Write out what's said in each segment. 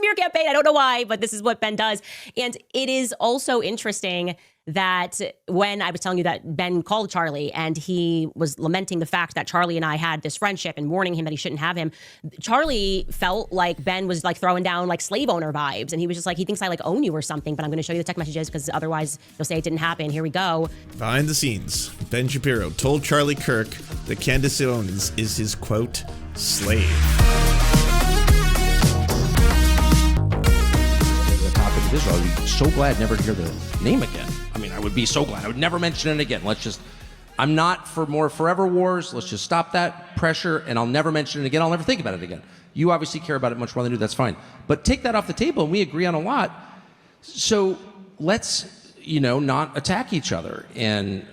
smear campaign. I don't know why, but this is what Ben does. And it is also interesting that when I was telling you that Ben called Charlie and he was lamenting the fact that Charlie and I had this friendship and warning him that he shouldn't have him, Charlie felt like Ben was like throwing down like slave owner vibes. And he was just like, he thinks I like own you or something, but I'm going to show you the text messages because otherwise you'll say it didn't happen. Here we go. Behind the scenes, Ben Shapiro told Charlie Kirk that Candace Owens is his, quote, slave. The topic of Israel, I'd be so glad never to hear the name again. I mean, I would be so glad. I would never mention it again. I'm not for more forever wars. Let's just stop that pressure, and I'll never mention it again. I'll never think about it again. You obviously care about it much more than I do. That's fine. But take that off the table, and we agree on a lot. So let's, not attack each other. And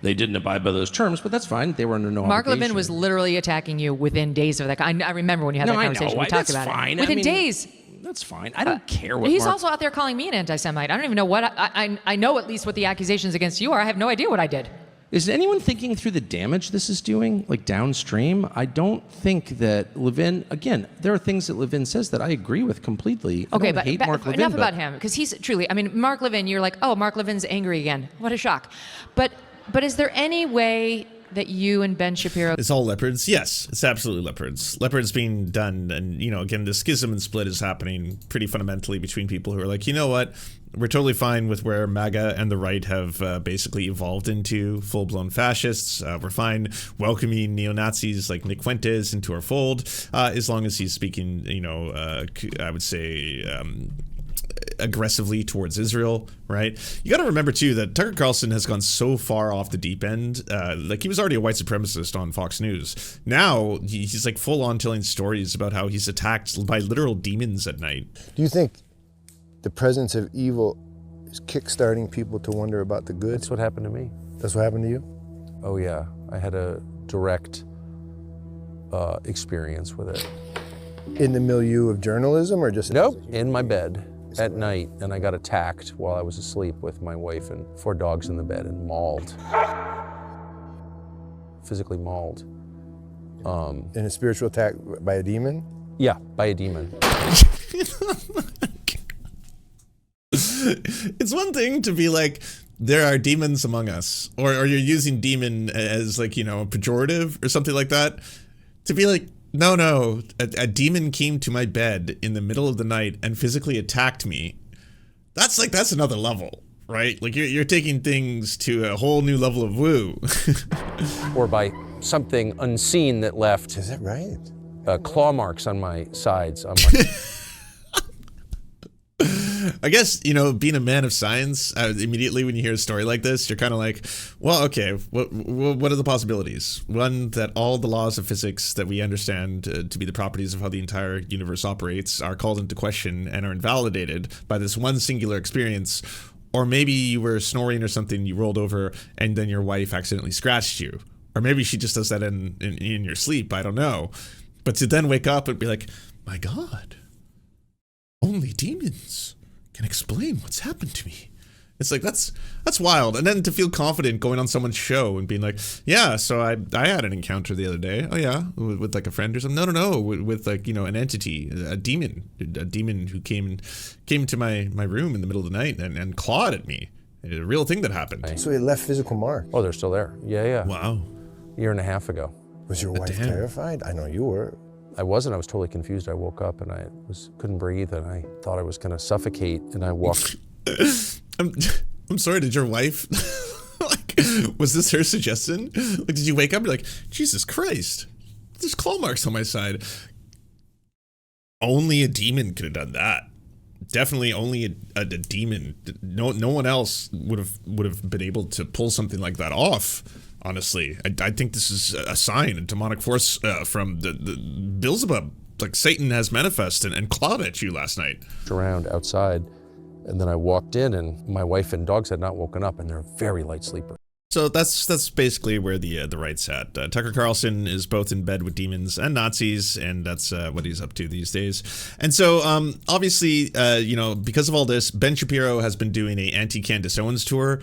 they didn't abide by those terms, but that's fine. They were under no Mark obligation. Levin was literally attacking you within days of that. I remember when you had that conversation. We talked about fine. it. Within days. That's fine. I don't care what He's also out there calling me an anti-Semite. I don't even know what I know at least what the accusations against you are. I have no idea what I did. Is anyone thinking through the damage this is doing, like downstream? I don't think that Levin, again, there are things that Levin says that I agree with completely. Okay, I don't hate Mark Levin, enough about him, because he's truly, Mark Levin, you're like, oh, Mark Levin's angry again. What a shock. But is there any way that you and Ben Shapiro... It's all leopards? Yes, it's absolutely leopards. Leopards being done, and, again, the schism and split is happening pretty fundamentally between people who are like, you know what, we're totally fine with where MAGA and the right have basically evolved into full-blown fascists. We're fine welcoming neo-Nazis like Nick Fuentes into our fold, as long as he's speaking, I would say... aggressively towards Israel, right? You got to remember too that Tucker Carlson has gone so far off the deep end. Like he was already a white supremacist on Fox News. Now he's like full on telling stories about how he's attacked by literal demons at night. Do you think the presence of evil is kickstarting people to wonder about the good? That's what happened to me. That's what happened to you? Oh yeah, I had a direct experience with it. In the milieu of journalism or just... Nope, in my bed at night, and I got attacked while I was asleep with my wife and 4 dogs in the bed and mauled. Physically mauled. In a spiritual attack by a demon? Yeah, by a demon. It's one thing to be like, there are demons among us, or you're using demon as like, pejorative or something like that. To be like, no, a demon came to my bed in the middle of the night and physically attacked me. That's another level, right? Like you're taking things to a whole new level of woo. Or by something unseen that left. Is that right? Claw marks on my sides. I guess, being a man of science, immediately when you hear a story like this, you're kind of like, well, okay, what are the possibilities? One, that all the laws of physics that we understand to be the properties of how the entire universe operates are called into question and are invalidated by this one singular experience. Or maybe you were snoring or something, you rolled over, and then your wife accidentally scratched you. Or maybe she just does that in your sleep, I don't know. But to then wake up and be like, my God, only demons can explain what's happened to me. It's like, that's wild. And then to feel confident going on someone's show and being like, yeah, so I had an encounter the other day. Oh yeah, with like a friend or something. No, with like, an entity, a demon who came to my room in the middle of the night and clawed at me. A real thing that happened. So it left physical marks. Oh, they're still there. Yeah. Wow. A year and a half ago. Was your wife terrified? I know you were. I wasn't. I was totally confused. I woke up and I couldn't breathe, and I thought I was going to suffocate, and I walked. I'm sorry, did your wife, was this her suggestion? Like, did you wake up and be like, Jesus Christ, there's claw marks on my side? Only a demon could have done that. Definitely only a demon. No one else would have been able to pull something like that off. Honestly, I think this is a sign, a demonic force from the Beelzebub. Like Satan has manifested and clawed at you last night. Around outside, and then I walked in, and my wife and dogs had not woken up, and they're very light sleepers. So that's basically where the right's at. Tucker Carlson is both in bed with demons and Nazis, and that's what he's up to these days. And so obviously, because of all this, Ben Shapiro has been doing a anti-Candace Owens tour.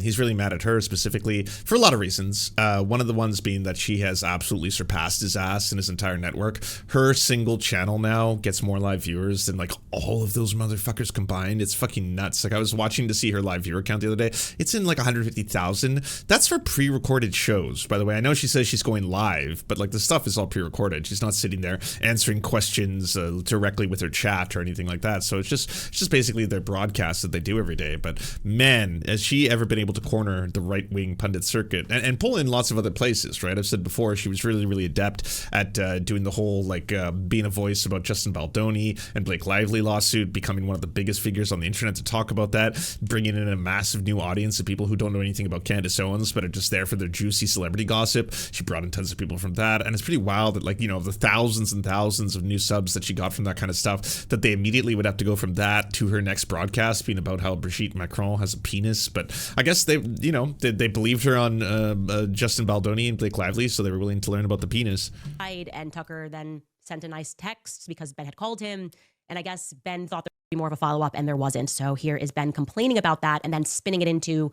He's really mad at her specifically for a lot of reasons. One of the ones being that she has absolutely surpassed his ass and his entire network. Her single channel now gets more live viewers than like all of those motherfuckers combined. It's fucking nuts. Like I was watching to see her live viewer count the other day. It's in like 150,000. That's for pre-recorded shows, by the way. I know she says she's going live, but like the stuff is all pre-recorded. She's not sitting there answering questions directly with her chat or anything like that. So it's just basically their broadcast that they do every day. But man, has she ever been able to corner the right-wing pundit circuit and pull in lots of other places, right? I've said before, she was really, really adept at doing the whole like being a voice about Justin Baldoni and Blake Lively lawsuit, becoming one of the biggest figures on the internet to talk about that, bringing in a massive new audience of people who don't know anything about Candace Owens but are just there for their juicy celebrity gossip. She brought in tons of people from that, and it's pretty wild that, like, you know, the thousands and thousands of new subs that she got from that kind of stuff, that they immediately would have to go from that to her next broadcast being about how Brigitte Macron has a penis. But I guess they believed her on Justin Baldoni and Blake Lively, so they were willing to learn about the penis. And Tucker then sent a nice text because Ben had called him, and I guess Ben thought there would be more of a follow-up, and there wasn't. So here is Ben complaining about that and then spinning it into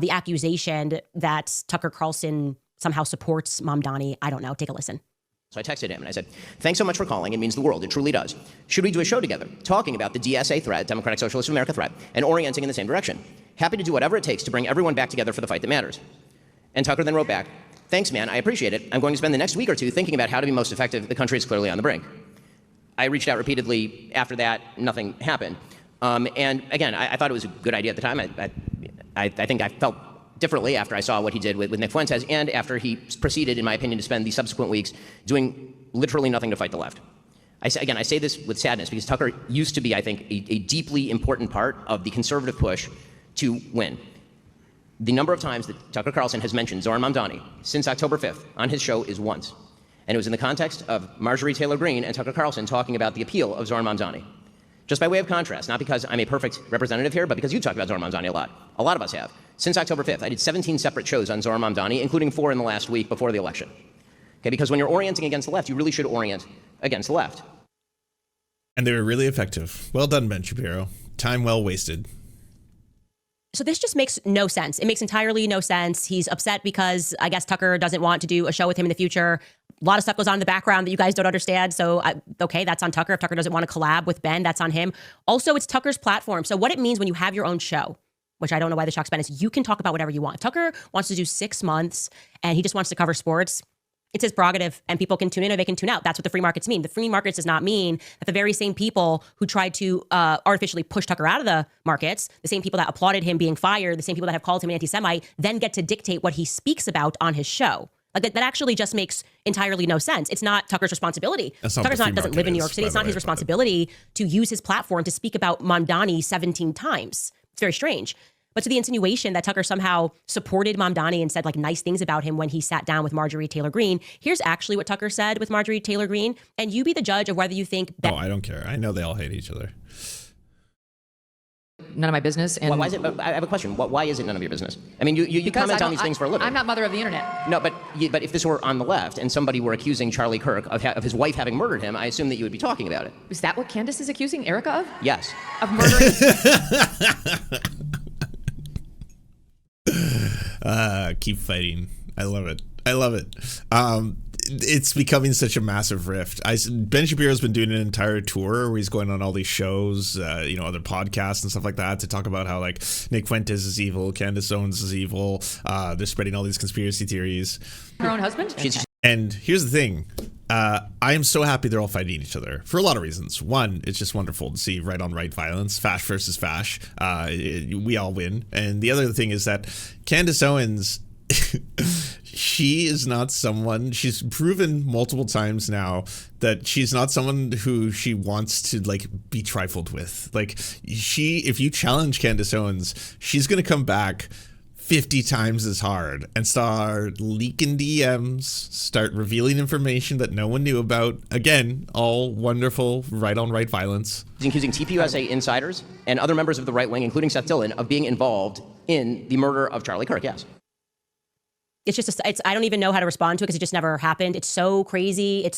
the accusation that Tucker Carlson somehow supports Mamdani. I don't know. Take a listen. So I texted him and I said, thanks so much for calling. It means the world. It truly does. Should we do a show together talking about the DSA threat, Democratic Socialist of America threat, and orienting in the same direction? Happy to do whatever it takes to bring everyone back together for the fight that matters. And Tucker then wrote back, thanks, man. I appreciate it. I'm going to spend the next week or two thinking about how to be most effective. The country is clearly on the brink. I reached out repeatedly. After that, nothing happened. And again, I thought it was a good idea at the time. I think I felt differently after I saw what he did with Nick Fuentes, and after he proceeded, in my opinion, to spend the subsequent weeks doing literally nothing to fight the left. I say this with sadness because Tucker used to be, I think, a deeply important part of the conservative push to win. The number of times that Tucker Carlson has mentioned Zohran Mamdani since October 5th on his show is once. And it was in the context of Marjorie Taylor Greene and Tucker Carlson talking about the appeal of Zohran Mamdani. Just by way of contrast, not because I'm a perfect representative here, but because you talked about Zohran Mamdani a lot. A lot of us have. Since October 5th, I did 17 separate shows on Zohran Mamdani, including 4 in the last week before the election. Okay, because when you're orienting against the left, you really should orient against the left. And they were really effective. Well done, Ben Shapiro. Time well wasted. So this just makes no sense. It makes entirely no sense. He's upset because I guess Tucker doesn't want to do a show with him in the future. A lot of stuff goes on in the background that you guys don't understand. So, okay, that's on Tucker. If Tucker doesn't want to collab with Ben, that's on him. Also, it's Tucker's platform. So what it means when you have your own show, which I don't know why the shock's Ben, is you can talk about whatever you want. If Tucker wants to do 6 months and he just wants to cover sports, it's his prerogative, and people can tune in or they can tune out. That's what the free markets mean. The free markets does not mean that the very same people who tried to artificially push Tucker out of the markets, the same people that applauded him being fired, the same people that have called him an anti-Semite, then get to dictate what he speaks about on his show. Like that actually just makes entirely no sense. It's not Tucker's responsibility. Tucker doesn't live in New York City. It's not his responsibility to use his platform to speak about Mamdani 17 times. It's very strange. But to the insinuation that Tucker somehow supported Mamdani and said like nice things about him when he sat down with Marjorie Taylor Greene, here's actually what Tucker said with Marjorie Taylor Greene, and you be the judge of whether you think that. Oh, I don't care. I know they all hate each other. None of my business. And why is it? I have a question. Why is it none of your business? I mean, you comment on these things for a living. I'm not mother of the internet. No, but if this were on the left and somebody were accusing Charlie Kirk of his wife having murdered him, I assume that you would be talking about it. Is that what Candace is accusing Erica of? Yes. Of murdering? Keep fighting. I love it. I love it. It's becoming such a massive rift. Ben Shapiro's been doing an entire tour where he's going on all these shows, other podcasts and stuff like that to talk about how like Nick Fuentes is evil, Candace Owens is evil. They're spreading all these conspiracy theories. Her own husband? And here's the thing. I am so happy they're all fighting each other for a lot of reasons. One, it's just wonderful to see right on right violence, fash versus fash. We all win. And the other thing is that Candace Owens, she is not someone, she's proven multiple times now that she's not someone who she wants to like be trifled with. Like if you challenge Candace Owens, she's going to come back 50 times as hard and start leaking DMs, start revealing information that no one knew about. Again, all wonderful right on right violence. He's accusing TPUSA insiders and other members of the right wing, including Seth Dillon, of being involved in the murder of Charlie Kirk, yes. it's just, I don't even know how to respond to it because it just never happened. It's so crazy.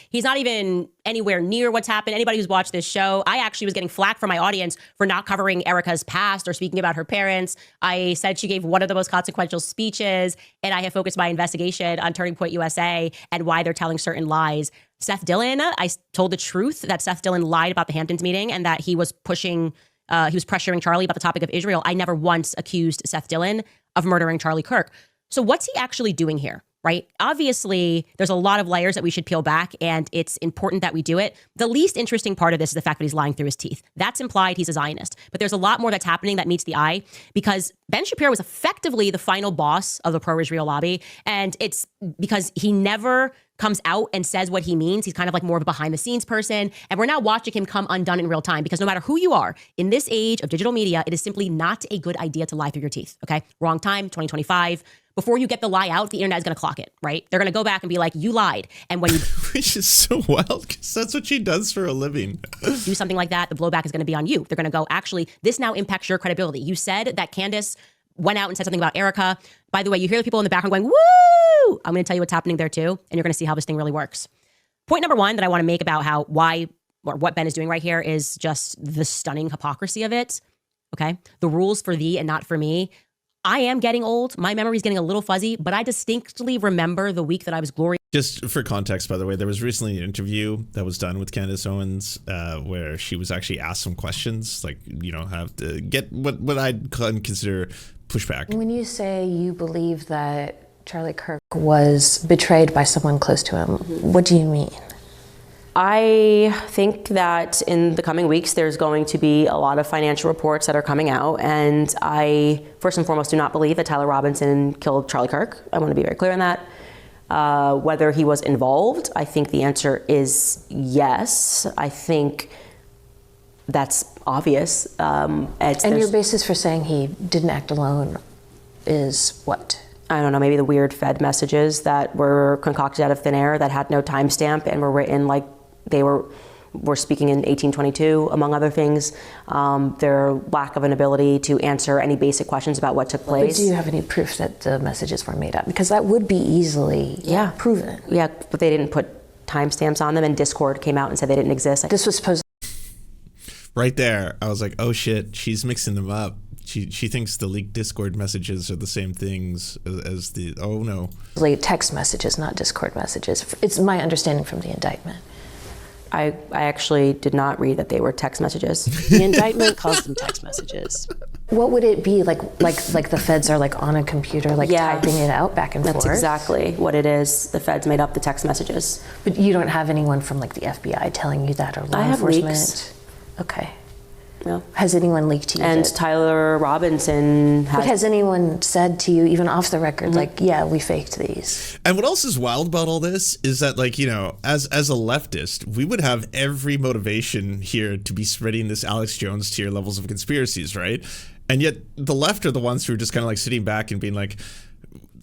He's not even anywhere near what's happened. Anybody who's watched this show, I actually was getting flack from my audience for not covering Erica's past or speaking about her parents. I said she gave one of the most consequential speeches, and I have focused my investigation on Turning Point USA and why they're telling certain lies. Seth Dillon, I told the truth that Seth Dillon lied about the Hamptons meeting and that he was pressuring Charlie about the topic of Israel. I never once accused Seth Dillon of murdering Charlie Kirk. So what's he actually doing here, right? Obviously, there's a lot of layers that we should peel back, and it's important that we do it. The least interesting part of this is the fact that he's lying through his teeth. That's implied he's a Zionist. But there's a lot more that's happening that meets the eye, because Ben Shapiro was effectively the final boss of the pro-Israel lobby, and it's because he never comes out and says what he means. He's kind of like more of a behind the scenes person. And we're now watching him come undone in real time, because no matter who you are in this age of digital media, it is simply not a good idea to lie through your teeth. Okay. Wrong time, 2025. Before you get the lie out, the internet is going to clock it, right? They're going to go back and be like, you lied. And when you which is so wild, because that's what she does for a living. do something like that, the blowback is going to be on you. They're going to go, actually, this now impacts your credibility. You said that Candace went out and said something about Erica. By the way, you hear the people in the background going, woo! I'm going to tell you what's happening there too, and you're going to see how this thing really works. Point number one that I want to make about what Ben is doing right here is just the stunning hypocrisy of it. Okay. The rules for thee and not for me. I am getting old. My memory is getting a little fuzzy, but I distinctly remember the week that I was glorious. Just for context, by the way, there was recently an interview that was done with Candace Owens where she was actually asked some questions, like, have to get what I'd consider pushback. When you say you believe that Charlie Kirk was betrayed by someone close to him, what do you mean? I think that in the coming weeks, there's going to be a lot of financial reports that are coming out. And I, first and foremost, do not believe that Tyler Robinson killed Charlie Kirk. I want to be very clear on that. Whether he was involved, I think the answer is yes. I think that's obvious. And your basis for saying he didn't act alone is what? I don't know, maybe the weird Fed messages that were concocted out of thin air that had no timestamp and were written like they were speaking in 1822, among other things. Their lack of an ability to answer any basic questions about what took place. But do you have any proof that the messages were made up? Because that would be easily proven. Yeah, but they didn't put timestamps on them, and Discord came out and said they didn't exist. This was supposed. Right there, I was like, oh shit, she's mixing them up. She thinks the leaked Discord messages are the same things as the, oh no. Text messages, not Discord messages. It's my understanding from the indictment. I actually did not read that they were text messages. The indictment calls them text messages. What would it be like the feds are like on a computer, typing it out back and forth? That's exactly what it is. The feds made up the text messages. But you don't have anyone from like the FBI telling you that, or law enforcement? Leaks. Okay. No. Has anyone leaked to you? And Tyler Robinson But has anyone said to you, even off the record, yeah, we faked these? And what else is wild about all this is that, as a leftist, we would have every motivation here to be spreading this Alex Jones tier levels of conspiracies, right? And yet the left are the ones who are just kind of like sitting back and being like,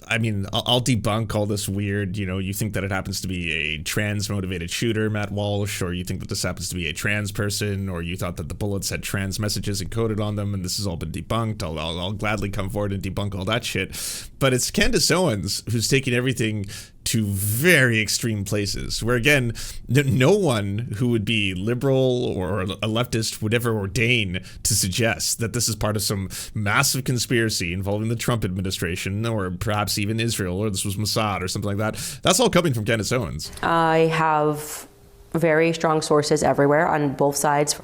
I mean, I'll debunk all this weird, you think that it happens to be a trans-motivated shooter, Matt Walsh, or you think that this happens to be a trans person, or you thought that the bullets had trans messages encoded on them, and this has all been debunked. I'll gladly come forward and debunk all that shit. But it's Candace Owens who's taking everything to very extreme places, where again, no one who would be liberal or a leftist would ever ordain to suggest that this is part of some massive conspiracy involving the Trump administration, or perhaps even Israel, or this was Mossad or something like that. That's all coming from Candace Owens. I have very strong sources everywhere on both sides.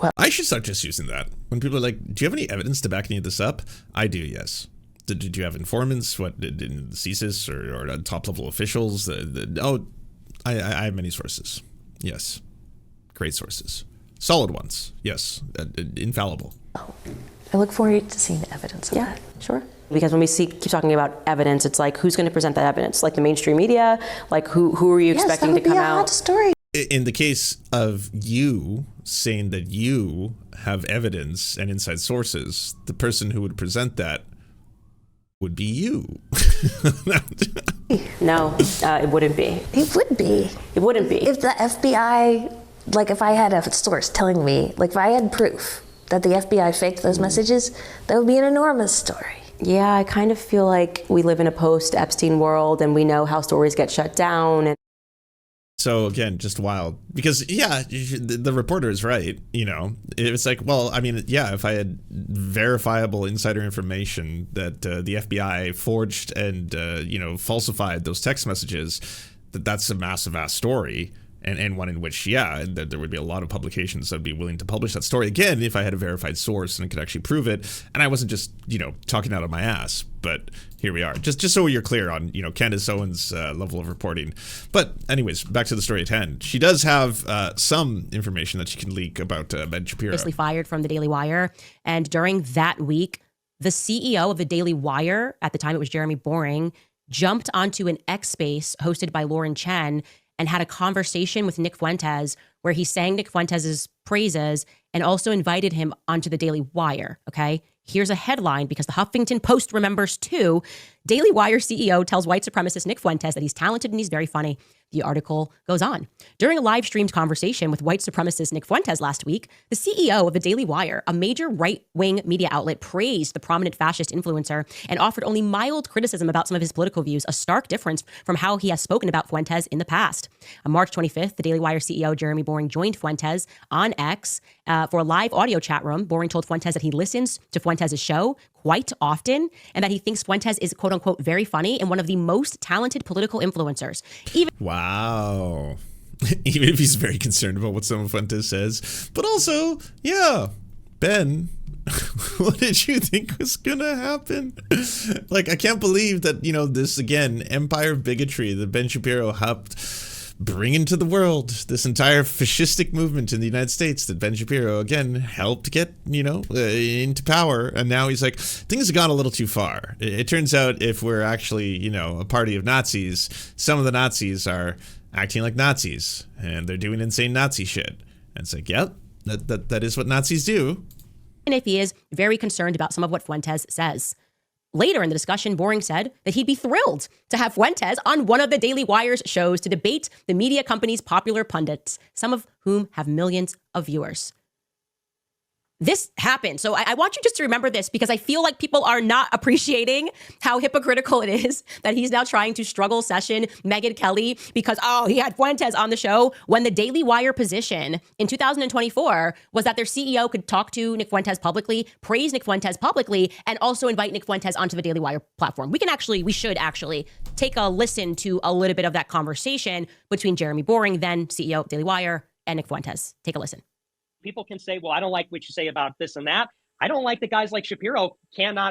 Well, I should start just using that. When people are like, do you have any evidence to back any of this up? I do, yes. Did you have informants? What did the CSIS or top level officials? I have many sources. Yes, great sources, solid ones. Yes, infallible. I look forward to seeing the evidence of that. Sure. Because when we keep talking about evidence, it's like, who's going to present that evidence? Like the mainstream media? Like who are you expecting to come out? Yes, that would be a hot story. In the case of you saying that you have evidence and inside sources, the person who would present that would be you. No, it wouldn't be. It would be. It wouldn't be. If the FBI, if I had a source telling me, if I had proof that the FBI faked those messages, that would be an enormous story. Yeah, I kind of feel like we live in a post-Epstein world and we know how stories get shut down. And so again, just wild because the reporter is right. You know, it's like, well, I mean, yeah, if I had verifiable insider information that the FBI forged and falsified those text messages, that's a massive ass story. And one in which, there would be a lot of publications that would be willing to publish that story again if I had a verified source and could actually prove it. And I wasn't just, talking out of my ass. But here we are. Just so you're clear on, Candace Owens' level of reporting. But anyways, back to the story at hand. She does have some information that she can leak about Ben Shapiro. Basically fired from the Daily Wire. And during that week, the CEO of the Daily Wire, at the time it was Jeremy Boring, jumped onto an X Space hosted by Lauren Chen and had a conversation with Nick Fuentes where he sang Nick Fuentes' praises and also invited him onto the Daily Wire, okay? Here's a headline because the Huffington Post remembers too. Daily Wire CEO tells white supremacist Nick Fuentes that he's talented and he's very funny. The article goes on. During a live streamed conversation with white supremacist Nick Fuentes last week, the CEO of the Daily Wire, a major right-wing media outlet, praised the prominent fascist influencer and offered only mild criticism about some of his political views, a stark difference from how he has spoken about Fuentes in the past. On March 25th, the Daily Wire CEO Jeremy Boring joined Fuentes on X for a live audio chat room. Boring told Fuentes that he listens to Fuentes' show quite often and that he thinks Fuentes is quote unquote very funny and one of the most talented political influencers. Wow. Even if he's very concerned about what some of Fuentes says. But also, Ben, what did you think was gonna happen? Like, I can't believe that, this, again, empire of bigotry that Ben Shapiro helped bring into the world, this entire fascistic movement in the United States that Ben Shapiro, again, helped get, into power. And now he's like, things have gone a little too far. It turns out if we're actually, a party of Nazis, some of the Nazis are acting like Nazis and they're doing insane Nazi shit. And it's like, yep, that is what Nazis do. And if he is very concerned about some of what Fuentes says. Later in the discussion, Boring said that he'd be thrilled to have Fuentes on one of the Daily Wire's shows to debate the media company's popular pundits, some of whom have millions of viewers. This happened. So I want you just to remember this because I feel like people are not appreciating how hypocritical it is that he's now trying to struggle session Megyn Kelly because, he had Fuentes on the show when the Daily Wire position in 2024 was that their CEO could talk to Nick Fuentes publicly, praise Nick Fuentes publicly, and also invite Nick Fuentes onto the Daily Wire platform. We should actually take a listen to a little bit of that conversation between Jeremy Boring, then CEO of Daily Wire, and Nick Fuentes. Take a listen. People can say, well, I don't like what you say about this and that. I don't like that guys like Shapiro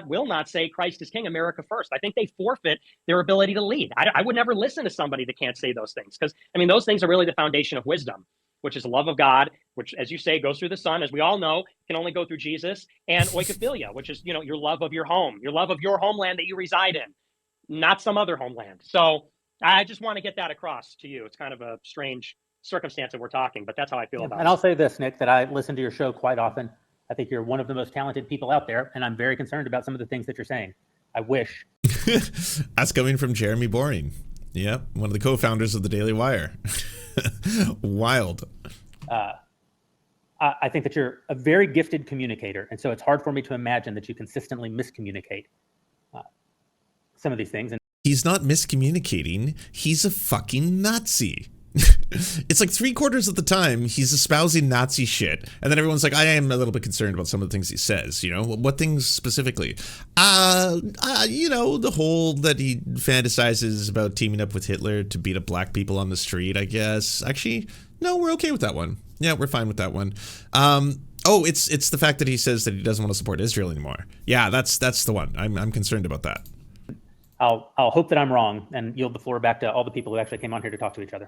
will not say Christ is King, America first. I think they forfeit their ability to lead. I would never listen to somebody that can't say those things because, those things are really the foundation of wisdom, which is the love of God, which, as you say, goes through the Son, as we all know, can only go through Jesus, and oikophilia, which is, your love of your home, your love of your homeland that you reside in, not some other homeland. So I just want to get that across to you. It's kind of a strange circumstance that we're talking, but that's how I feel about it. And I'll say this, Nick, that I listen to your show quite often. I think you're one of the most talented people out there, and I'm very concerned about some of the things that you're saying. I wish. That's coming from Jeremy Boring. Yep, one of the co-founders of the Daily Wire. Wild. I think that you're a very gifted communicator, and so it's hard for me to imagine that you consistently miscommunicate some of these things. And he's not miscommunicating. He's a fucking Nazi. It's like 3/4 of the time he's espousing Nazi shit, and then everyone's like, I am a little bit concerned about some of the things he says. What things specifically? The whole that he fantasizes about teaming up with Hitler to beat up black people on the street. I guess actually, no, we're okay with that one. Yeah, we're fine with that one. It's the fact that he says that he doesn't want to support Israel anymore. Yeah, that's the one. I'm concerned about that. I'll hope that I'm wrong and yield the floor back to all the people who actually came on here to talk to each other.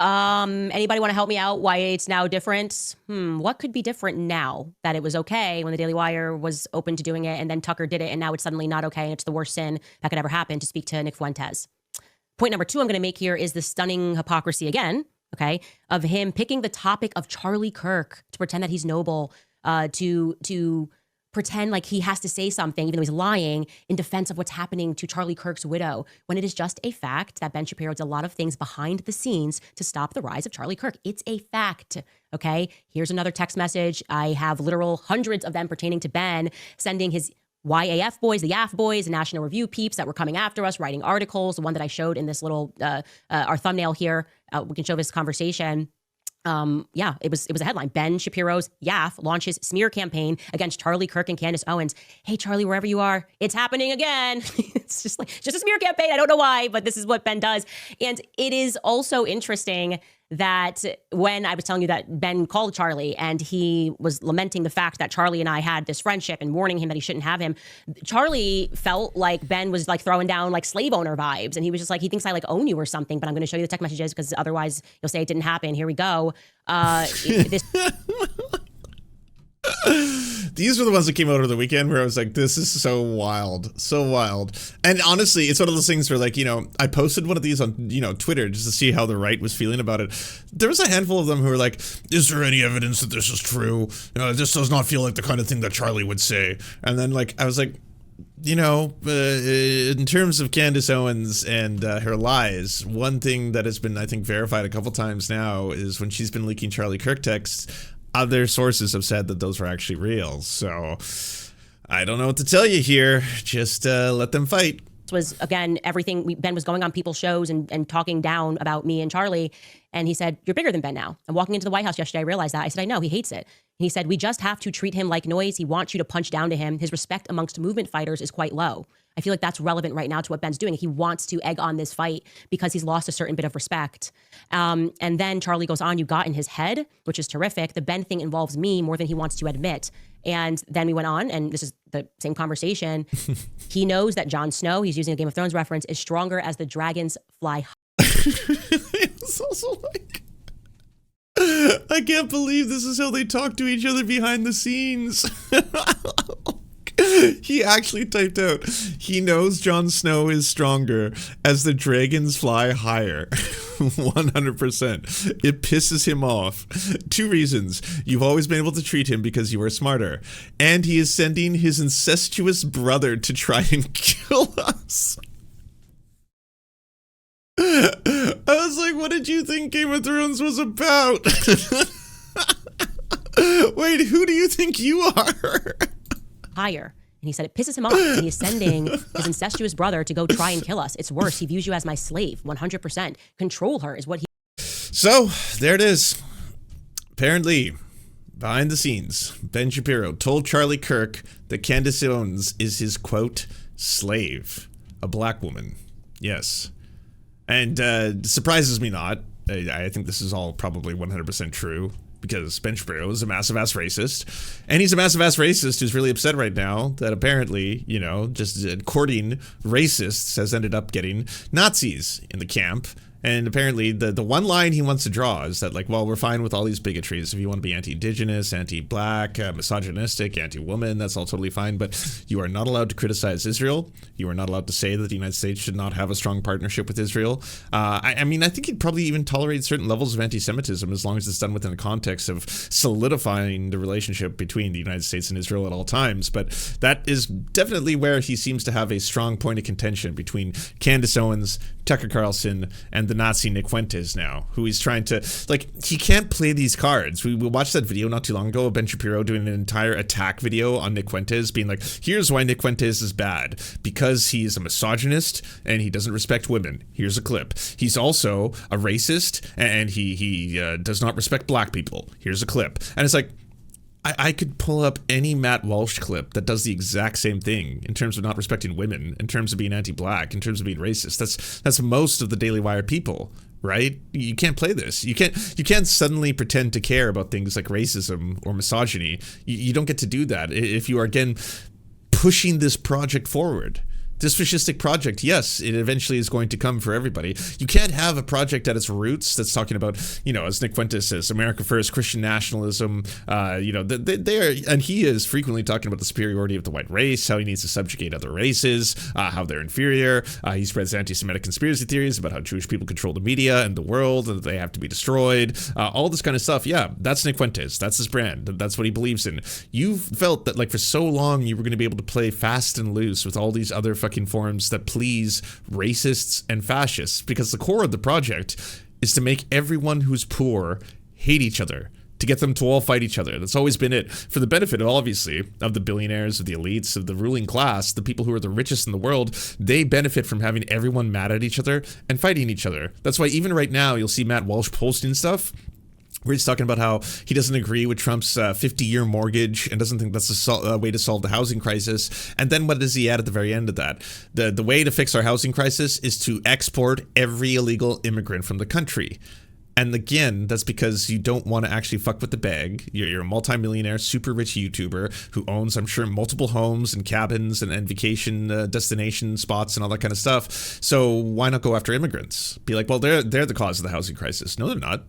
Anybody want to help me out why it's now different? What could be different now that it was okay when the Daily Wire was open to doing it and then Tucker did it and now it's suddenly not okay and it's the worst sin that could ever happen to speak to Nick Fuentes? Point number 2 I'm going to make here is the stunning hypocrisy again, okay, of him picking the topic of Charlie Kirk to pretend that he's noble, to pretend like he has to say something, even though he's lying, in defense of what's happening to Charlie Kirk's widow, when it is just a fact that Ben Shapiro did a lot of things behind the scenes to stop the rise of Charlie Kirk. It's a fact, okay? Here's another text message. I have literal hundreds of them pertaining to Ben, sending his YAF boys, the YAF boys, the National Review peeps that were coming after us, writing articles, the one that I showed in this little, our thumbnail here. We can show this conversation. Yeah, it was a headline. Ben Shapiro's YAF launches smear campaign against Charlie Kirk and Candace Owens. Hey, Charlie, wherever you are, it's happening again. It's just a smear campaign. I don't know why, but this is what Ben does. And it is also interesting that when I was telling you that Ben called Charlie and he was lamenting the fact that Charlie and I had this friendship and warning him that he shouldn't have him, Charlie felt like Ben was like throwing down like slave owner vibes. And he was just like, he thinks I like own you or something, but I'm going to show you the text messages because otherwise you'll say it didn't happen. Here we go. These were the ones that came out over the weekend where I was like, this is so wild, so wild. And honestly, it's one of those things where, like, you know, I posted one of these on, you know, Twitter just to see how the right was feeling about it. There was a handful of them who were like, is there any evidence that this is true? This does not feel like the kind of thing that Charlie would say. And then, like, I was like, you know, in terms of Candace Owens and her lies, one thing that has been, I think, verified a couple times now is when she's been leaking Charlie Kirk texts, other sources have said that those were actually real. So I don't know what to tell you here. Just let them fight. This was, again, everything. Ben was going on people's shows and talking down about me and Charlie. And he said, you're bigger than Ben now. And walking into the White House yesterday, I realized that. I said, I know, he hates it. And he said, we just have to treat him like noise. He wants you to punch down to him. His respect amongst movement fighters is quite low. I feel like that's relevant right now to what Ben's doing. He wants to egg on this fight because he's lost a certain bit of respect. And then Charlie goes on, you got in his head, which is terrific. The Ben thing involves me more than he wants to admit. And then we went on, and this is the same conversation. He knows that Jon Snow, he's using a Game of Thrones reference, is stronger as the dragons fly. It's also like, I can't believe this is how they talk to each other behind the scenes. He actually typed out, he knows Jon Snow is stronger as the dragons fly higher. 100%. It pisses him off. 2 reasons. You've always been able to treat him because you are smarter. And he is sending his incestuous brother to try and kill us. I was like, what did you think Game of Thrones was about? Wait, who do you think you are? Higher. And he said it pisses him off. And he's sending his incestuous brother to go try and kill us. It's worse. He views you as my slave. 100%. Control her is what he... So, there it is. Apparently, behind the scenes, Ben Shapiro told Charlie Kirk that Candace Owens is his, quote, slave. A black woman. Yes. And surprises me not. I think this is all probably 100% true. Because Ben Shapiro is a massive-ass racist. And he's a massive-ass racist who's really upset right now that apparently, you know, just courting racists has ended up getting Nazis in the camp. And apparently the one line he wants to draw is that, like, well, we're fine with all these bigotries. If you want to be anti-indigenous, anti-black, misogynistic, anti-woman, that's all totally fine. But you are not allowed to criticize Israel. You are not allowed to say that the United States should not have a strong partnership with Israel. I mean, I think he'd probably even tolerate certain levels of anti-Semitism as long as it's done within the context of solidifying the relationship between the United States and Israel at all times. But that is definitely where he seems to have a strong point of contention between Candace Owens, Tucker Carlson, and the Nazi Nick Fuentes now, who he's trying to, like, he can't play these cards. We watched that video not too long ago of Ben Shapiro doing an entire attack video on Nick Fuentes, being like, here's why Nick Fuentes is bad. Because he's a misogynist and he doesn't respect women. Here's a clip. He's also a racist and he does not respect black people. Here's a clip. And it's like, I could pull up any Matt Walsh clip that does the exact same thing in terms of not respecting women, in terms of being anti-black, in terms of being racist. That's most of the Daily Wire people, right? You can't play this. You can't suddenly pretend to care about things like racism or misogyny. You don't get to do that if you are, again, pushing this project forward. this fascistic project, yes, it eventually is going to come for everybody. You can't have a project at its roots that's talking about, as Nick Fuentes says, America first, Christian nationalism. They are, and he is frequently talking about the superiority of the white race, how he needs to subjugate other races, how they're inferior. He spreads anti-Semitic conspiracy theories about how Jewish people control the media and the world, and that they have to be destroyed. All this kind of stuff. Yeah, that's Nick Fuentes. That's his brand. That's what he believes in. You've felt that, like, for so long you were going to be able to play fast and loose with all these other fucking forums that please racists and fascists, because the core of the project is to make everyone who's poor hate each other, to get them to all fight each other. That's always been it, for the benefit, obviously, of the billionaires, of the elites, of the ruling class, the people who are the richest in the world. They benefit from having everyone mad at each other and fighting each other. That's why even right now you'll see Matt Walsh posting stuff where he's talking about how he doesn't agree with Trump's 50-year mortgage and doesn't think that's a way to solve the housing crisis. And then what does he add at the very end of that? The way to fix our housing crisis is to export every illegal immigrant from the country. And again, that's because you don't want to actually fuck with the bag. You're a multimillionaire, super rich YouTuber who owns, I'm sure, multiple homes and cabins and vacation destination spots and all that kind of stuff. So why not go after immigrants? Be like, well, they're the cause of the housing crisis. No, they're not.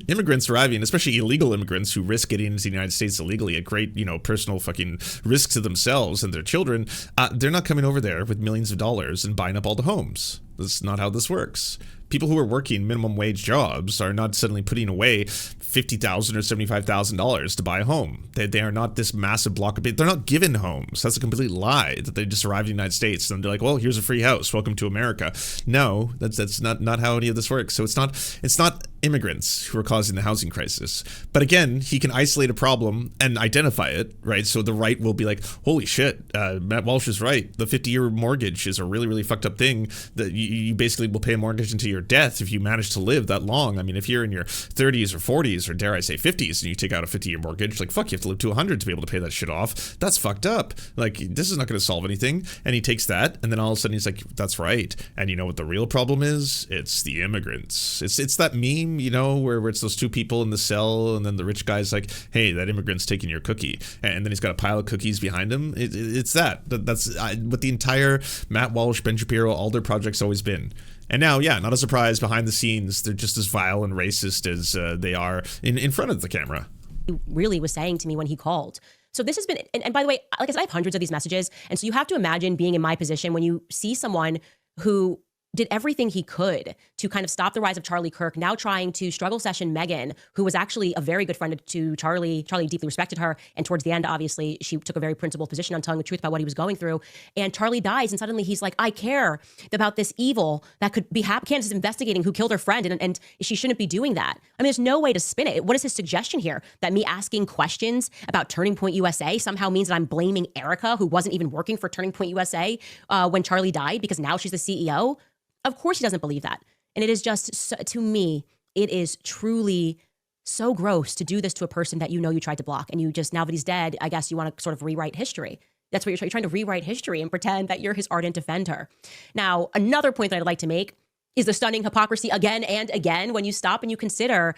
Immigrants arriving, especially illegal immigrants who risk getting into the United States illegally at great, personal fucking risk to themselves and their children, they're not coming over there with millions of dollars and buying up all the homes. That's not how this works. People who are working minimum wage jobs are not suddenly putting away $50,000 or $75,000 to buy a home. They are not this massive block of people. They're not given homes. That's a complete lie that they just arrived in the United States and they're like, well, here's a free house. Welcome to America. No, that's not how any of this works. So it's not immigrants who are causing the housing crisis. But again, he can isolate a problem and identify it, right? So the right will be like, holy shit, Matt Walsh is right. The 50-year mortgage is a really, really fucked up thing that you basically will pay a mortgage until your death if you manage to live that long. I mean, if you're in your 30s or 40s or dare I say 50s and you take out a 50-year mortgage, like, fuck, you have to live to 100 to be able to pay that shit off. That's fucked up. Like, this is not going to solve anything. And he takes that and then all of a sudden he's like, that's right. And you know what the real problem is? It's the immigrants. It's that meme, where it's those two people in the cell and then the rich guy's like, hey, that immigrant's taking your cookie. And then he's got a pile of cookies behind him. It's that's what the entire Matt Walsh, Ben Shapiro, all their projects always been. And now, yeah, not a surprise, behind the scenes, they're just as vile and racist as they are in front of the camera. He really was saying to me when he called. So this has been, and by the way, like I said, I have hundreds of these messages. And so you have to imagine being in my position when you see someone who did everything he could to kind of stop the rise of Charlie Kirk, now trying to struggle session Meghan, who was actually a very good friend to Charlie. Charlie deeply respected her. And towards the end, obviously, she took a very principled position on telling the truth about what he was going through. And Charlie dies. And suddenly he's like, I care about this evil that could be happening. Candace is investigating who killed her friend. And she shouldn't be doing that. I mean, there's no way to spin it. What is his suggestion here? That me asking questions about Turning Point USA somehow means that I'm blaming Erica, who wasn't even working for Turning Point USA when Charlie died, because now she's the CEO? Of course he doesn't believe that. And it is just, to me, it is truly so gross to do this to a person that you tried to block. And you just, now that he's dead, I guess you want to sort of rewrite history. That's what you're trying to rewrite history and pretend that you're his ardent defender. Now, another point that I'd like to make is the stunning hypocrisy again and again when you stop and you consider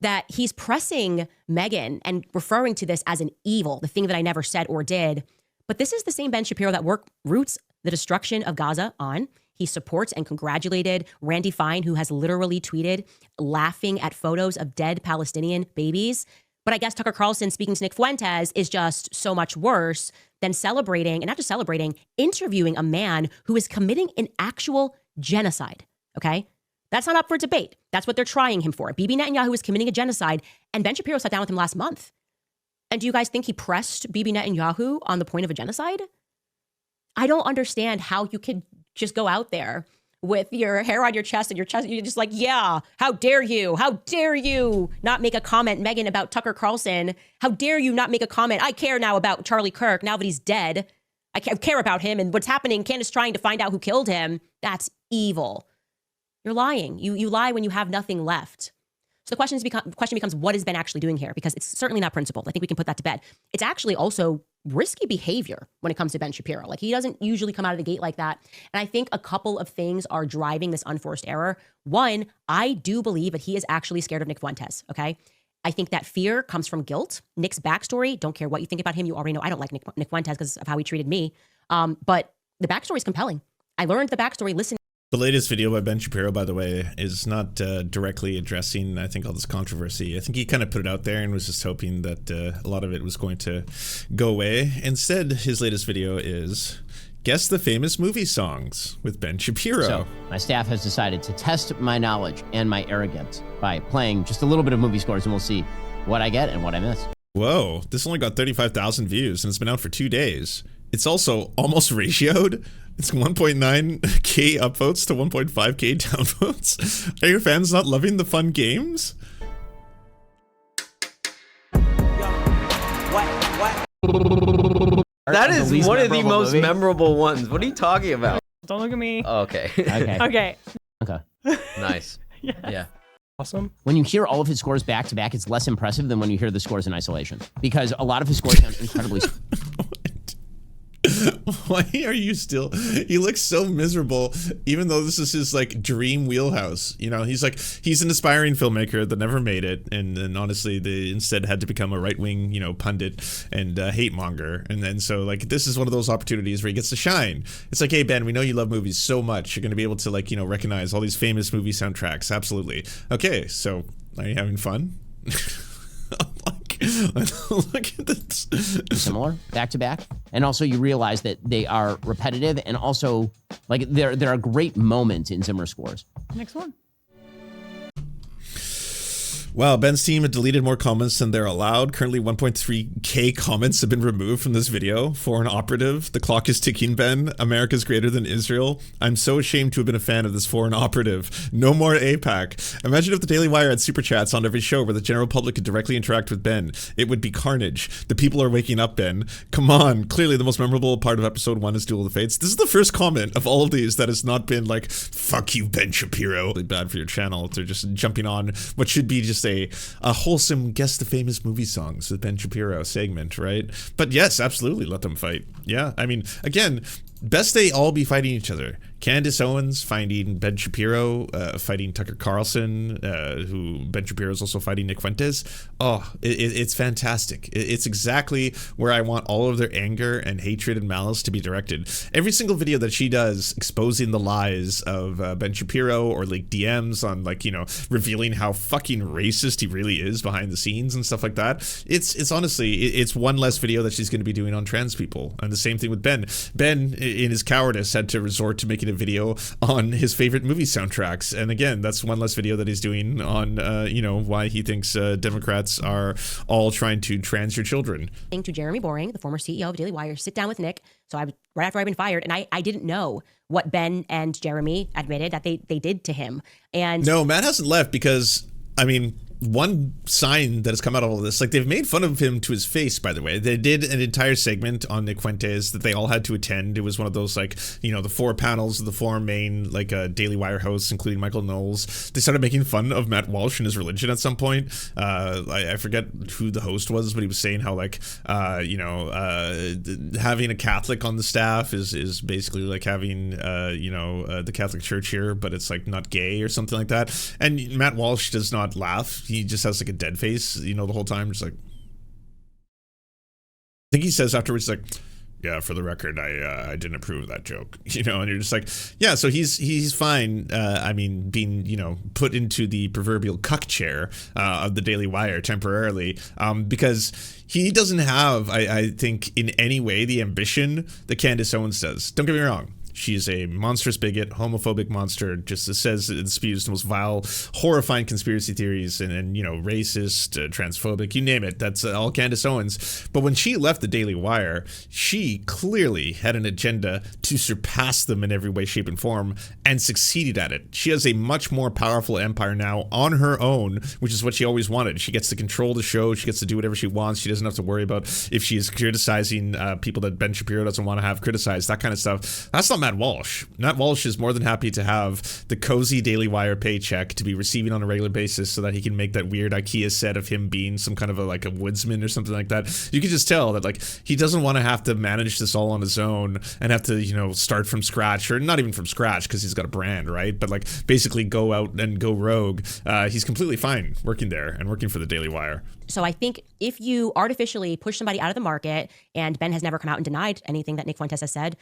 that he's pressing Meghan and referring to this as an evil, the thing that I never said or did. But this is the same Ben Shapiro that roots the destruction of Gaza on. He supports and congratulated Randy Fine, who has literally tweeted laughing at photos of dead Palestinian babies. But I guess Tucker Carlson speaking to Nick Fuentes is just so much worse than celebrating, and not just celebrating, interviewing a man who is committing an actual genocide, okay? That's not up for debate. That's what they're trying him for. Bibi Netanyahu is committing a genocide, and Ben Shapiro sat down with him last month. And do you guys think he pressed Bibi Netanyahu on the point of a genocide? I don't understand how you could just go out there with your hair on your chest and you're just like, yeah, how dare you not make a comment, Meghan, about Tucker Carlson? How dare you not make a comment? I care now about Charlie Kirk now that he's dead. I care about him and what's happening. Candace trying to find out who killed him. That's evil. You're lying. You lie when you have nothing left. So the question becomes, what is Ben actually doing here? Because it's certainly not principled. I think we can put that to bed. It's actually also risky behavior when it comes to Ben Shapiro. Like, he doesn't usually come out of the gate like that. And I think a couple of things are driving this unforced error. One, I do believe that he is actually scared of Nick Fuentes, okay? I think that fear comes from guilt. Nick's backstory, don't care what you think about him. You already know I don't like Nick Fuentes because of how he treated me. But the backstory is compelling. I learned the backstory listening. The latest video by Ben Shapiro, by the way, is not directly addressing, I think, all this controversy. I think he kind of put it out there and was just hoping that a lot of it was going to go away. Instead, his latest video is Guess the Famous Movie Songs with Ben Shapiro. So, my staff has decided to test my knowledge and my arrogance by playing just a little bit of movie scores, and we'll see what I get and what I miss. Whoa, this only got 35,000 views, and it's been out for 2 days. It's also almost ratioed. It's 1.9K upvotes to 1.5K downvotes. Are your fans not loving the fun games? That is one of the most memorable ones. What are you talking about? Don't look at me. Oh, okay. Okay. Nice. Yeah. Awesome. When you hear all of his scores back to back, it's less impressive than when you hear the scores in isolation, because a lot of his scores sound incredibly. Why are you still? He looks so miserable, even though this is his like dream wheelhouse. You know, he's an aspiring filmmaker that never made it, and honestly, they instead had to become a right-wing, pundit and hate monger. And then so like this is one of those opportunities where he gets to shine. It's like, hey Ben, we know you love movies so much, you're going to be able to recognize all these famous movie soundtracks. Absolutely. Okay, so are you having fun? Look at this. Similar, back to back, and also you realize that they are repetitive, and also like there are great moments in Zimmer scores. Next one. Wow, Ben's team had deleted more comments than they're allowed. Currently 1.3K comments have been removed from this video. Foreign operative. The clock is ticking, Ben. America's greater than Israel. I'm so ashamed to have been a fan of this foreign operative. No more APAC. Imagine if the Daily Wire had super chats on every show where the general public could directly interact with Ben. It would be carnage. The people are waking up, Ben. Come on. Clearly the most memorable part of episode 1 is Duel of the Fates. This is the first comment of all of these that has not been like, fuck you, Ben Shapiro. Really bad for your channel. They're just jumping on what should be just a wholesome Guess the Famous Movie Songs with Ben Shapiro segment, right? But yes, absolutely, let them fight. Yeah, I mean, again, best they all be fighting each other. Candace Owens fighting Ben Shapiro, fighting Tucker Carlson, who Ben Shapiro is also fighting Nick Fuentes. Oh, it's fantastic. It's exactly where I want all of their anger and hatred and malice to be directed. Every single video that she does exposing the lies of Ben Shapiro, or like DMs on revealing how fucking racist he really is behind the scenes and stuff like that. It's honestly, it's one less video that she's going to be doing on trans people. And the same thing with Ben. Ben, in his cowardice, had to resort to making a video on his favorite movie soundtracks, and again, that's one less video that he's doing on why he thinks Democrats are all trying to trans your children. To Jeremy Boring, the former CEO of Daily Wire, sit down with Nick. So right after I'd been fired, and I didn't know what Ben and Jeremy admitted that they did to him. And no, Matt hasn't left because, I mean, one sign that has come out of all this, like, they've made fun of him to his face, by the way. They did an entire segment on Nick Fuentes that they all had to attend. It was one of those, like, the 4 panels of the 4 main, Daily Wire hosts, including Michael Knowles. They started making fun of Matt Walsh and his religion at some point. I forget who the host was, but he was saying how, having a Catholic on the staff is basically like having, the Catholic Church here, but it's, not gay or something like that. And Matt Walsh does not laugh. He just has a dead face, the whole time, just I think he says afterwards, yeah, for the record, I didn't approve of that joke, and you're just yeah, so he's fine. I mean, being put into the proverbial cuck chair of the Daily Wire temporarily, because he doesn't have, I think, in any way the ambition that Candace Owens does. Don't get me wrong. She's a monstrous bigot, homophobic monster, just says and spews the most vile, horrifying conspiracy theories and racist, transphobic, you name it. That's all Candace Owens. But when she left the Daily Wire, she clearly had an agenda to surpass them in every way, shape, and form, and succeeded at it. She has a much more powerful empire now on her own, which is what she always wanted. She gets to control the show. She gets to do whatever she wants. She doesn't have to worry about if she is criticizing people that Ben Shapiro doesn't want to have criticized, that kind of stuff. That's not Matt Matt Walsh. Matt Walsh is more than happy to have the cozy Daily Wire paycheck to be receiving on a regular basis so that he can make that weird IKEA set of him being some kind of a woodsman or something like that. You can just tell that he doesn't want to have to manage this all on his own and have to, start from scratch, or not even from scratch because he's got a brand, right? But basically go out and go rogue. He's completely fine working there and working for the Daily Wire. So I think if you artificially push somebody out of the market, and Ben has never come out and denied anything that Nick Fuentes has said.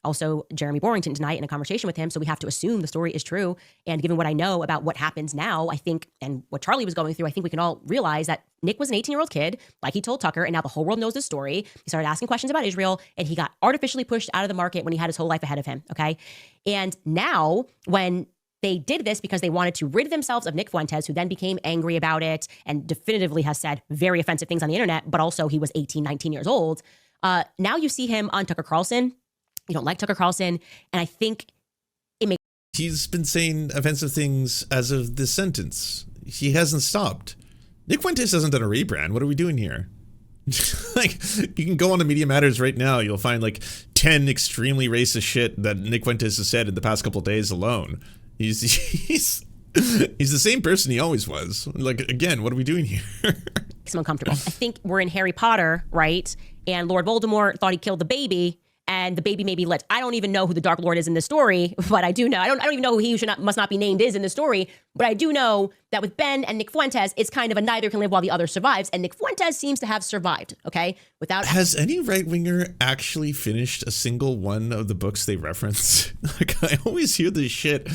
Also, Jeremy Borrington denied it in a conversation with him. So we have to assume the story is true. And given what I know about what happens now, I think, and what Charlie was going through, I think we can all realize that Nick was an 18-year-old kid, like he told Tucker, and now the whole world knows this story. He started asking questions about Israel, and he got artificially pushed out of the market when he had his whole life ahead of him, okay? And now, when they did this because they wanted to rid themselves of Nick Fuentes, who then became angry about it and definitively has said very offensive things on the internet, but also he was 18, 19 years old. Now you see him on Tucker Carlson. You don't like Tucker Carlson. And I think it makes... He's been saying offensive things as of this sentence. He hasn't stopped. Nick Fuentes hasn't done a rebrand. What are we doing here? You can go on to Media Matters right now. You'll find 10 extremely racist shit that Nick Fuentes has said in the past couple of days alone. He's the same person he always was. Again, what are we doing here? Makes him uncomfortable. I think we're in Harry Potter, right? And Lord Voldemort thought he killed the baby, and the baby may be lit. I don't even know who the Dark Lord is in this story, but I do know. I don't even know who he must not be named is in the story, but I do know that with Ben and Nick Fuentes, it's kind of a neither can live while the other survives, and Nick Fuentes seems to have survived, okay? Has any right-winger actually finished a single one of the books they reference? I always hear this shit,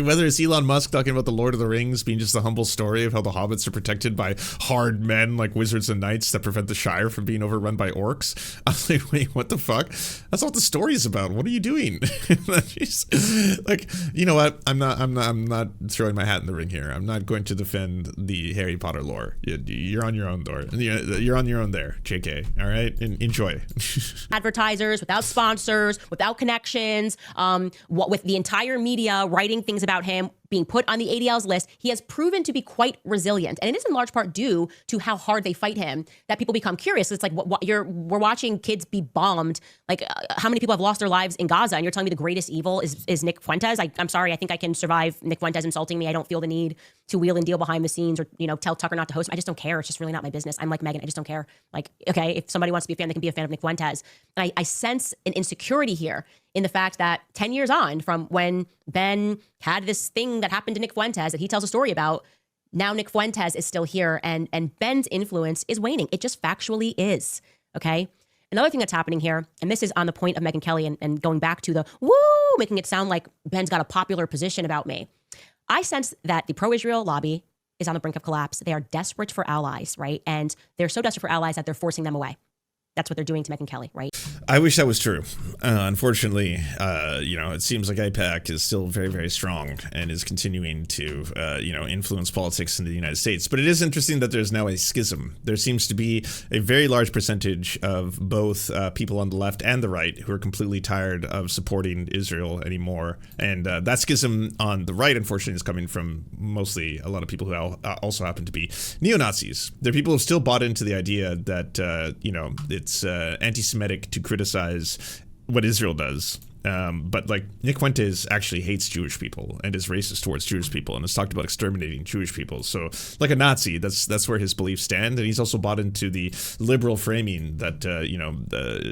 whether it's Elon Musk talking about the Lord of the Rings being just a humble story of how the hobbits are protected by hard men like wizards and knights that prevent the Shire from being overrun by orcs. I'm like, wait, what the fuck? That's not what the story is about. What are you doing? You know what? I'm not throwing my hat in the ring here. I'm not going to defend the Harry Potter lore. You're on your own, You're on your own there, JK. All right, enjoy. Advertisers, without sponsors, without connections, with the entire media writing things about him, being put on the ADL's list, he has proven to be quite resilient. And it is in large part due to how hard they fight him that people become curious. It's we're watching kids be bombed. How many people have lost their lives in Gaza? And you're telling me the greatest evil is Nick Fuentes? I'm sorry. I think I can survive Nick Fuentes insulting me. I don't feel the need to wheel and deal behind the scenes or, tell Tucker not to host. I just don't care. It's just really not my business. I'm like Megan. I just don't care. Okay, if somebody wants to be a fan, they can be a fan of Nick Fuentes. And I sense an insecurity here in the fact that 10 years on from when Ben had this thing that happened to Nick Fuentes that he tells a story about, now Nick Fuentes is still here and Ben's influence is waning. It just factually is, okay? Another thing that's happening here, and this is on the point of Megyn Kelly and going back to the woo, making it sound like Ben's got a popular position about me. I sense that the pro-Israel lobby is on the brink of collapse. They are desperate for allies, right? And they're so desperate for allies that they're forcing them away. That's what they're doing to Megyn Kelly, right? I wish that was true. Unfortunately, it seems like AIPAC is still very, very strong and is continuing to, influence politics in the United States. But it is interesting that there's now a schism. There seems to be a very large percentage of both people on the left and the right who are completely tired of supporting Israel anymore. And that schism on the right, unfortunately, is coming from mostly a lot of people who also happen to be neo-Nazis. They're people who have still bought into the idea that, it's anti-Semitic to criticize what Israel does. But Nick Fuentes actually hates Jewish people and is racist towards Jewish people and has talked about exterminating Jewish people. So like a Nazi, that's where his beliefs stand. And he's also bought into the liberal framing that,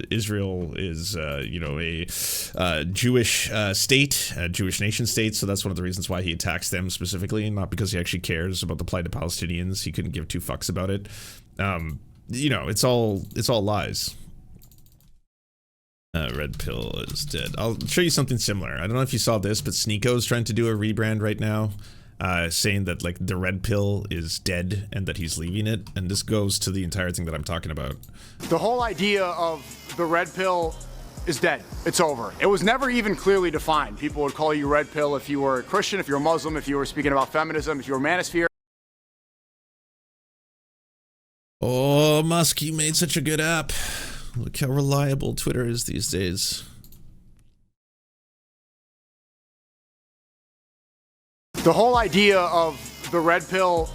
Israel is, a Jewish state, a Jewish nation state. So that's one of the reasons why he attacks them specifically, not because he actually cares about the plight of Palestinians. He couldn't give two fucks about it. It's all lies. Red Pill is dead. I'll show you something similar. I don't know if you saw this, but Sneako's trying to do a rebrand right now, saying that the Red Pill is dead and that he's leaving it. And this goes to the entire thing that I'm talking about. The whole idea of the Red Pill is dead. It's over. It was never even clearly defined. People would call you Red Pill if you were a Christian, if you were a Muslim, if you were speaking about feminism, if you were manosphere. Oh, Musk, you made such a good app. Look how reliable Twitter is these days. The whole idea of the Red Pill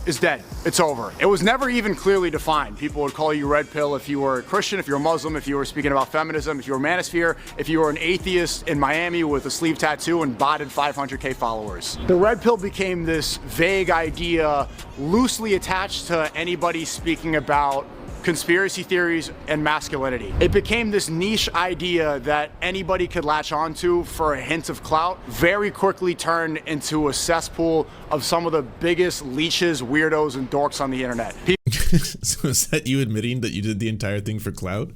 is dead. It's over. It was never even clearly defined. People would call you red pill if you were a Christian, if you were a Muslim, if you were speaking about feminism, if you were a manosphere, if you were an atheist in Miami with a sleeve tattoo and botted 500K followers. The red pill became this vague idea loosely attached to anybody speaking about conspiracy theories and masculinity. It became this niche idea that anybody could latch onto for a hint of clout, very quickly turned into a cesspool of some of the biggest leeches, weirdos, and dorks on the internet. So is that you admitting that you did the entire thing for clout?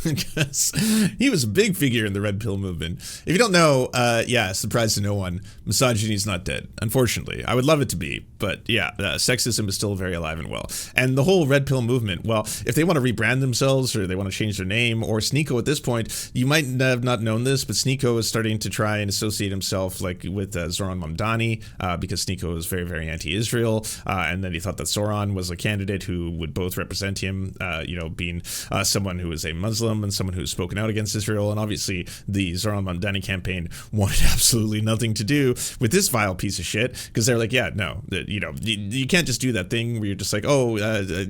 Because he was a big figure in the red pill movement. If you don't know, yeah, surprise to no one, misogyny is not dead, unfortunately. I would love it to be, but yeah, sexism is still very alive and well. And the whole red pill movement, well, if they want to rebrand themselves or they want to change their name, or Sneeko at this point, you might have not known this, but Sneeko is starting to try and associate himself like with Zoran Mamdani, because Sneeko is very, very anti-Israel, and then he thought that Zoran was a candidate who would both represent him, you know, being someone who is a Muslim and someone who's spoken out against Israel. And obviously the Zoran Mamdani campaign wanted absolutely nothing to do with this vile piece of shit, because they're like, yeah, no, you know, you can't just do that thing where you're just like, oh,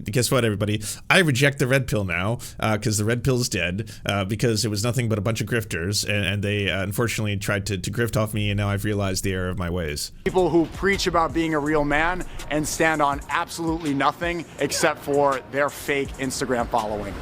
guess what, everybody, I reject the red pill now, because the red pill's dead, because it was nothing but a bunch of grifters, and they unfortunately tried to grift off me, and now I've realized the error of my ways. People who preach about being a real man and stand on absolutely nothing except for their fake Instagram following.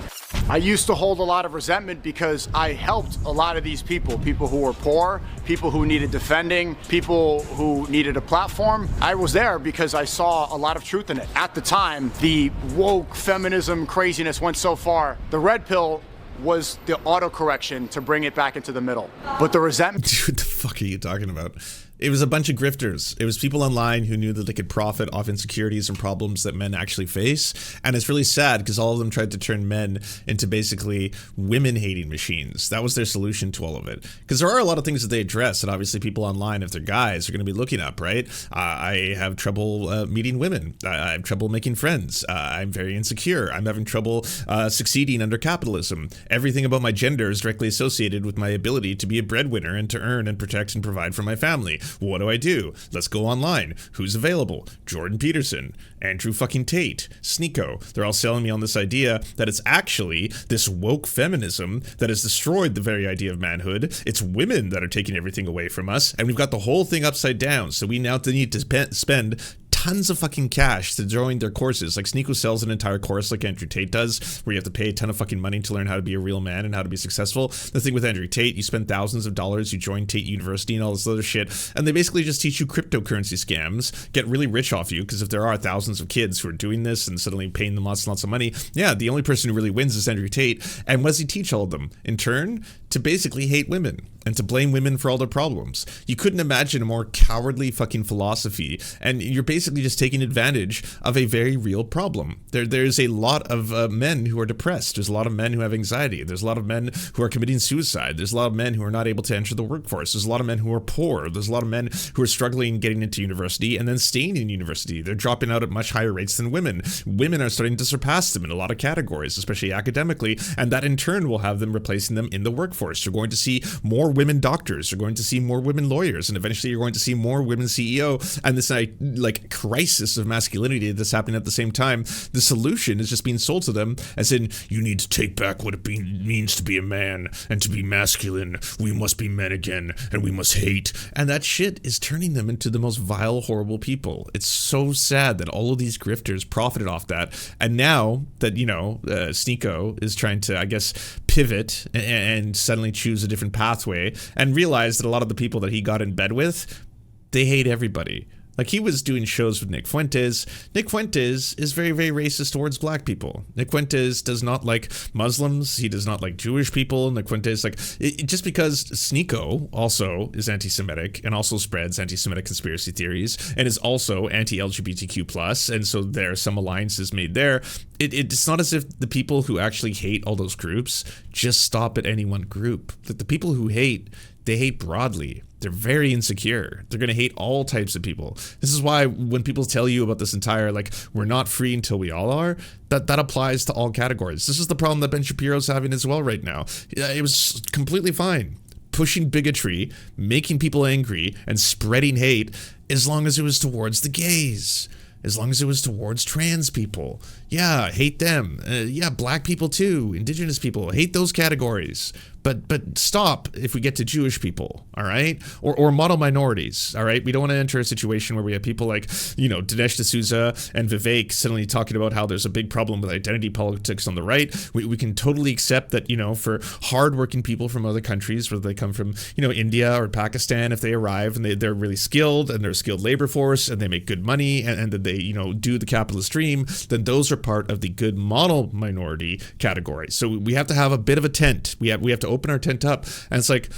I used to hold a lot of resentment because I helped a lot of these people who were poor, people who needed defending, people who needed a platform. I was there because I saw a lot of truth in it. At the time, the woke feminism craziness went so far, the red pill was the autocorrection to bring it back into the middle. But the resentment... Dude, what the fuck are you talking about? It was a bunch of grifters. It was people online who knew that they could profit off insecurities and problems that men actually face. And it's really sad because all of them tried to turn men into basically women-hating machines. That was their solution to all of it. Because there are a lot of things that they address that obviously people online, if they're guys, are going to be looking up, right? I have trouble meeting women. I have trouble making friends. I'm very insecure. I'm having trouble succeeding under capitalism. Everything about my gender is directly associated with my ability to be a breadwinner and to earn and protect and provide for my family. What do? Let's go online. Who's available? Jordan Peterson, Andrew fucking Tate, Sneeko. They're all selling me on this idea that it's actually this woke feminism that has destroyed the very idea of manhood. It's women that are taking everything away from us, and we've got the whole thing upside down. So we now need to spend tons of fucking cash to join their courses. Like Sneeko sells an entire course like Andrew Tate does, where you have to pay a ton of fucking money to learn how to be a real man and how to be successful. The thing with Andrew Tate, you spend thousands of dollars, you join Tate University and all this other shit, and they basically just teach you cryptocurrency scams, get really rich off you, because if there are thousands of kids who are doing this and suddenly paying them lots and lots of money, yeah, the only person who really wins is Andrew Tate. And what does he teach all of them? In turn, to basically hate women and to blame women for all their problems. You couldn't imagine a more cowardly fucking philosophy, and you're basically just taking advantage of a very real problem. There's a lot of men who are depressed. There's a lot of men who have anxiety. There's a lot of men who are committing suicide. There's a lot of men who are not able to enter the workforce. There's a lot of men who are poor. There's a lot of men who are struggling getting into university and then staying in university. They're dropping out at much higher rates than women. Women are starting to surpass them in a lot of categories, especially academically, and that in turn will have them replacing them in the workforce. You're going to see more women doctors. You're going to see more women lawyers, and eventually you're going to see more women CEO. And this like crisis of masculinity that's happening at the same time, the solution is just being sold to them as in, you need to take back what it means to be a man and to be masculine. We must be men again, and we must hate. And that shit is turning them into the most vile, horrible people. It's so sad that all of these grifters profited off that. And now that, you know, Sneeko is trying to, I guess, pivot and suddenly choose a different pathway and realize that a lot of the people that he got in bed with, they hate everybody. Like, he was doing shows with Nick Fuentes. Nick Fuentes is very, very racist towards black people. Nick Fuentes does not like Muslims. He does not like Jewish people. Nick Fuentes, like, just because Sneeko also is anti-Semitic and also spreads anti-Semitic conspiracy theories and is also anti-LGBTQ+, and so there are some alliances made there. It's not as if the people who actually hate all those groups just stop at any one group. That the people who hate, they hate broadly. They're very insecure. They're going to hate all types of people. This is why when people tell you about this entire, like, we're not free until we all are, that applies to all categories. This is the problem that Ben Shapiro's having as well right now. It was completely fine pushing bigotry, making people angry, and spreading hate as long as it was towards the gays. as long as it was towards trans people. Yeah, hate them. Yeah, black people too, indigenous people, hate those categories. But stop if we get to Jewish people, all right? Or model minorities, all right? We don't want to enter a situation where we have people like, Dinesh D'Souza and Vivek suddenly talking about how there's a big problem with identity politics on the right. We can totally accept that, for hardworking people from other countries, whether they come from, India or Pakistan, if they arrive and they're really skilled and they're a skilled labor force and they make good money and that they, do the capitalist dream, then those are part of the good model minority category. So we have to have a bit of a tent. We have to open our tent up, and it's like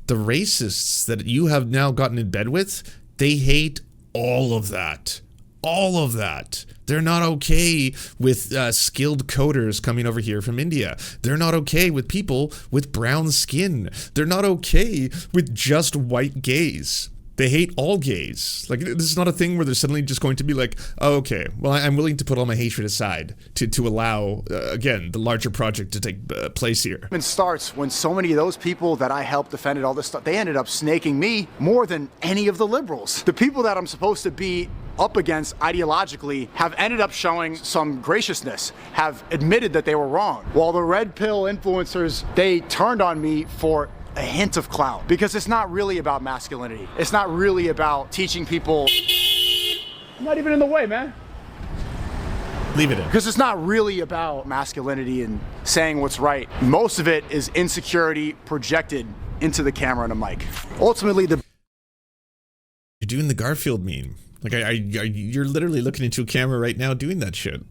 the racists that you have now gotten in bed with, they hate all of that. They're not okay with skilled coders coming over here from India. They're not okay with people with brown skin. They're not okay with just white gays. They hate all gays. Like, this is not a thing where they're suddenly just going to be like, oh, okay, well, I'm willing to put all my hatred aside to allow, again, the larger project to take place here. It starts when so many of those people that I helped defended all this stuff, they ended up snaking me more than any of the liberals. The people that I'm supposed to be up against ideologically have ended up showing some graciousness, have admitted that they were wrong. While the red pill influencers, they turned on me for a hint of clout, because it's not really about masculinity. It's not really about teaching people. I'm not even in the way, man. Leave it in. Because it's not really about masculinity and saying what's right. Most of it is insecurity projected into the camera and a mic. Ultimately, you're doing the Garfield meme. Like, you're literally looking into a camera right now doing that shit.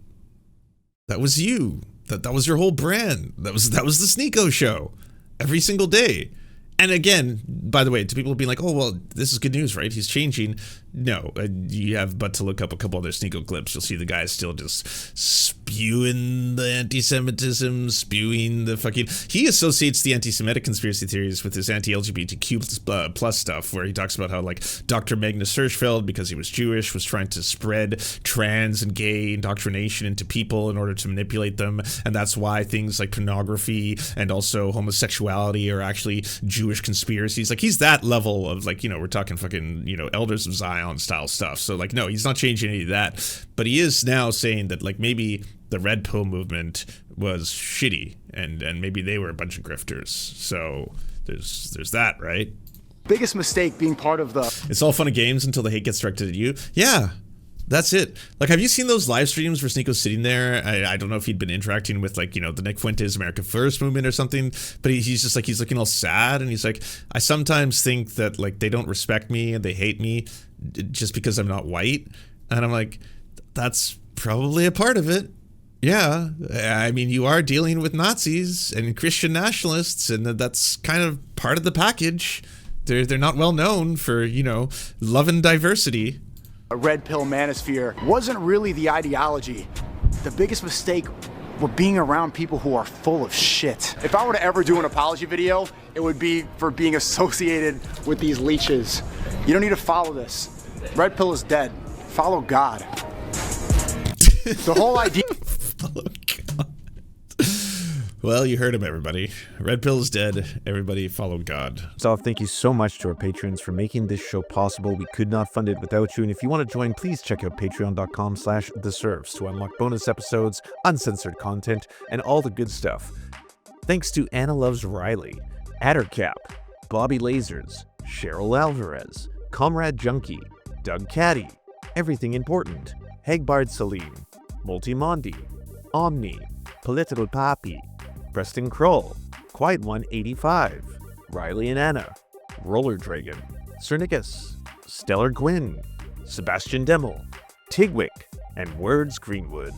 That was you. That was your whole brand. That was the Sneeko show. Every single day. And again, by the way, to people being like, oh, well, this is good news, right? He's changing. No, you have but to look up a couple other Sneeko clips. You'll see the guy still just spewing the anti-Semitism, spewing the fucking... He associates the anti-Semitic conspiracy theories with his anti-LGBTQ plus stuff, where he talks about how, like, Dr. Magnus Hirschfeld, because he was Jewish, was trying to spread trans and gay indoctrination into people in order to manipulate them. And that's why things like pornography and also homosexuality are actually Jewish conspiracies. Like, he's that level of, like, we're talking fucking, Elders of Zion style stuff. So, like, no, he's not changing any of that. But he is now saying that, like, maybe the red pill movement was shitty and maybe they were a bunch of grifters. So there's that, right? Biggest mistake being part of the... It's all fun and games until the hate gets directed at you. Yeah. That's it. Like, have you seen those live streams where Sneeko's sitting there? I don't know if he'd been interacting with, like, the Nick Fuentes America First movement or something, but he's just like, he's looking all sad, and he's like, I sometimes think that, like, they don't respect me and they hate me just because I'm not white. And I'm like, that's probably a part of it. Yeah. I mean, you are dealing with Nazis and Christian nationalists, and that's kind of part of the package. They're not well known for, loving diversity. A red pill manosphere wasn't really the ideology. The biggest mistake were being around people who are full of shit. If I were to ever do an apology video, it would be for being associated with these leeches. You don't need to follow this. Red pill is dead. Follow God. The whole idea... Follow God. Well, you heard him, everybody. Red pill is dead. Everybody follow God. First off, thank you so much to our patrons for making this show possible. We could not fund it without you. And if you want to join, please check out patreon.com/theserfs to unlock bonus episodes, uncensored content, and all the good stuff. Thanks to Anna Loves Riley, Addercap, Bobby Lasers, Cheryl Alvarez, Comrade Junkie, Doug Caddy, Everything Important, Hegbard Salim, Multimondi, Omni, Political Papi, Preston Kroll, Quiet 185, Riley and Anna, Roller Dragon, Cernicus, Stellar Gwyn, Sebastian Demmel, Tigwick, and Words Greenwood.